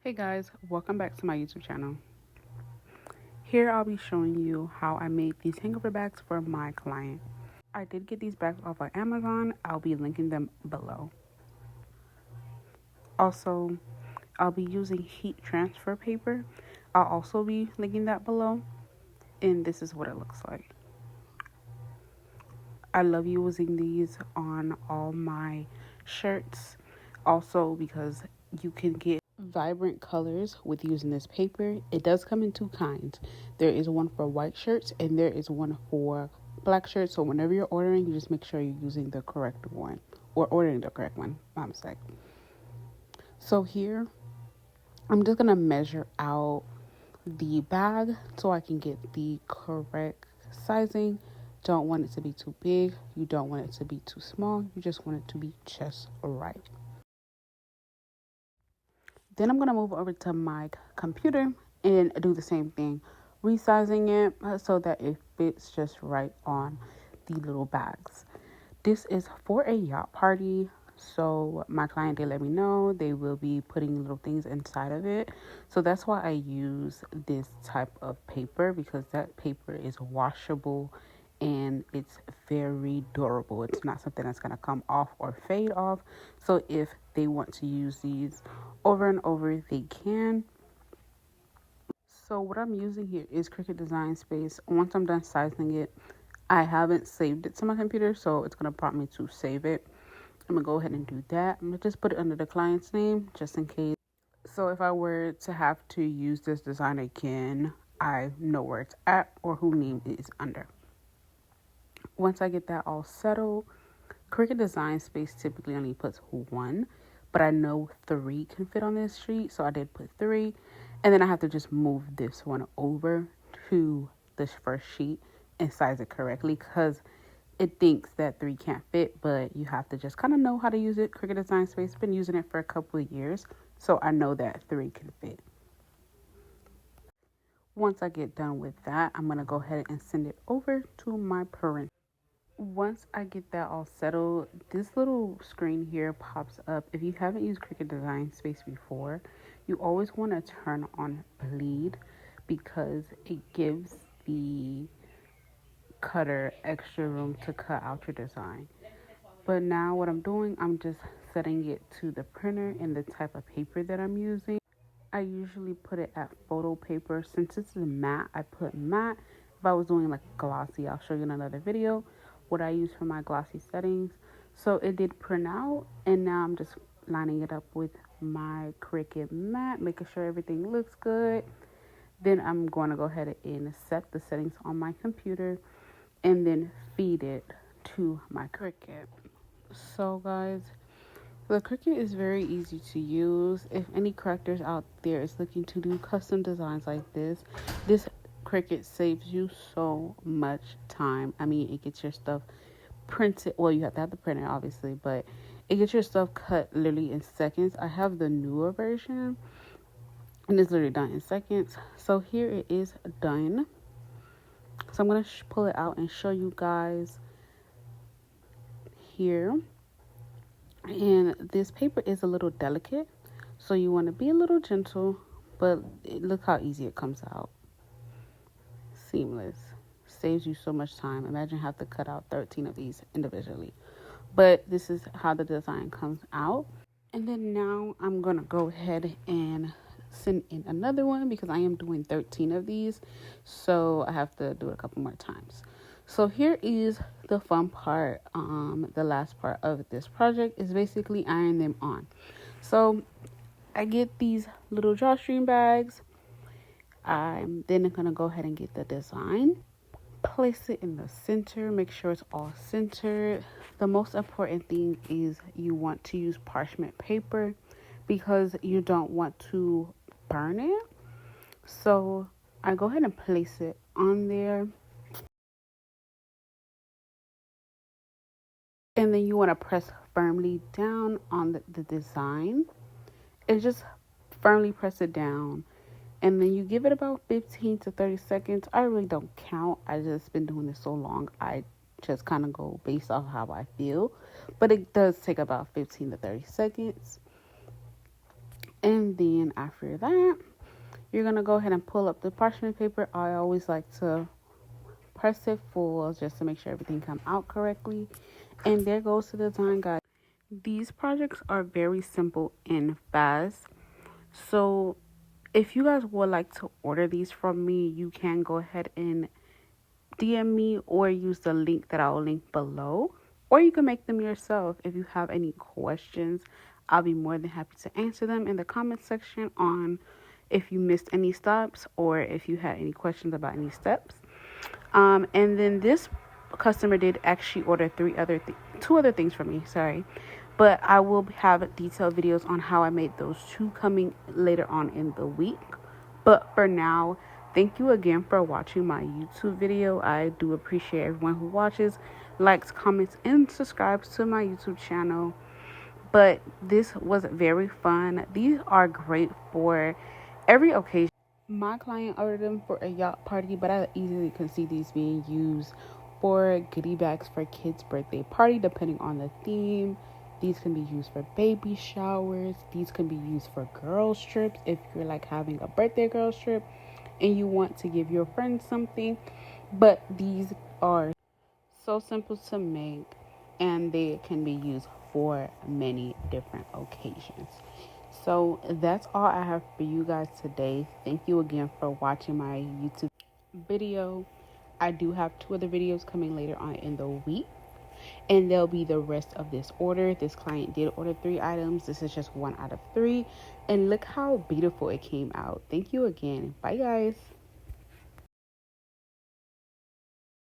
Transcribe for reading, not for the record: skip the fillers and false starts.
Hey guys, welcome back to my YouTube channel. Here I'll be showing you how I made these hangover bags for my client. I did get these bags off of Amazon. I'll be linking them below. Also, I'll be using heat transfer paper. I'll also be linking that below. And this is what it looks like. I love using these on all my shirts. Also because you can get vibrant colors with using this paper. It does come in two kinds. There is one for white shirts and there is one for black shirts. So whenever you're ordering, you just make sure you're using the correct one or ordering the correct one. My mistake. So here, I'm just gonna measure out the bag so I can get the correct sizing. Don't want it to be too big. You don't want it to be too small. You just want it to be just right. Then I'm going to move over to my computer and do the same thing, resizing it so that it fits just right on the little bags. This is for a yacht party. So my client did let me know they will be putting little things inside of it. So that's why I use this type of paper, because that paper is washable and it's very durable. It's not something that's going to come off or fade off. So if they want to use these over and over, they can. So what I'm using here is Cricut Design Space. Once I'm done sizing it, I haven't saved it to my computer, so it's going to prompt me to save it. I'm going to go ahead and do that. I'm going to just put it under the client's name just in case. So if I were to have to use this design again, I know where it's at or who name it is under. Once I get that all settled, Cricut Design Space typically only puts one, but I know 3 can fit on this sheet, so I did put 3. And then I have to just move this one over to this first sheet and size it correctly, because it thinks that 3 can't fit, but you have to just kind of know how to use it. Cricut Design Space, been using it for a couple of years, so I know that 3 can fit. Once I get done with that, I'm going to go ahead and send it over to my printer. Once I get that all settled, this little screen here pops up. If you haven't used Cricut Design Space before, you always want to turn on bleed, because it gives the cutter extra room to cut out your design. But now what I'm doing, I'm just setting it to the printer and the type of paper that I'm using. I usually put it at photo paper. Since this is matte, I put matte. If I was doing like glossy, I'll show you in another video what I use for my glossy settings. So it did print out, and now I'm just lining it up with my Cricut matte, making sure everything looks good. Then I'm going to go ahead and set the settings on my computer and then feed it to my Cricut. So guys, the Cricut is very easy to use. If any collectors out there is looking to do custom designs like this Cricut saves you so much time. I mean, it gets your stuff printed. Well, you have to have the printer, obviously, but it gets your stuff cut literally in seconds. I have the newer version, and it's literally done in seconds. So here it is done. So I'm going to pull it out and show you guys here. And this paper is a little delicate, so you want to be a little gentle, but look how easy it comes out. Seamless. Saves you so much time. Imagine having to cut out 13 of these individually. But this is how the design comes out. And then now I'm going to go ahead and send in another one, because I am doing 13 of these, so I have to do it a couple more times. So here is the fun part. The last part of this project is basically iron them on. So I get these little drawstring bags. I'm then gonna go ahead and get the design, place it in the center, make sure it's all centered. The most important thing is you want to use parchment paper, because you don't want to burn it. So I go ahead and place it on there. And then you want to press firmly down on the design, and just firmly press it down. And then you give it about 15 to 30 seconds. I really don't count. I just been doing this so long. I just kind of go based off how I feel. But it does take about 15 to 30 seconds. And then after that, you're going to go ahead and pull up the parchment paper. I always like to press it full just to make sure everything come out correctly. And there goes the design, guys. These projects are very simple and fast. So if you guys would like to order these from me, you can go ahead and DM me or use the link that I'll link below. Or you can make them yourself. If you have any questions, I'll be more than happy to answer them in the comment section on if you missed any steps or if you had any questions about any steps. And then this customer did actually order two other things from me, sorry. But I will have detailed videos on how I made those two coming later on in the week. But for now, thank you again for watching my YouTube video. I do appreciate everyone who watches, likes, comments, and subscribes to my YouTube channel. But this was very fun. These are great for every occasion. My client ordered them for a yacht party, but I easily can see these being used for goodie bags for kids' birthday party, depending on the theme. These can be used for baby showers. These can be used for girls' trips if you're like having a birthday girls' trip and you want to give your friends something. But these are so simple to make and they can be used for many different occasions. So that's all I have for you guys today. Thank you again for watching my YouTube video. I do have 2 other videos coming later on in the week, and there'll be the rest of this order. This client did order 3 items. This is just 1 out of 3, and look how beautiful it came out. Thank you again. Bye guys.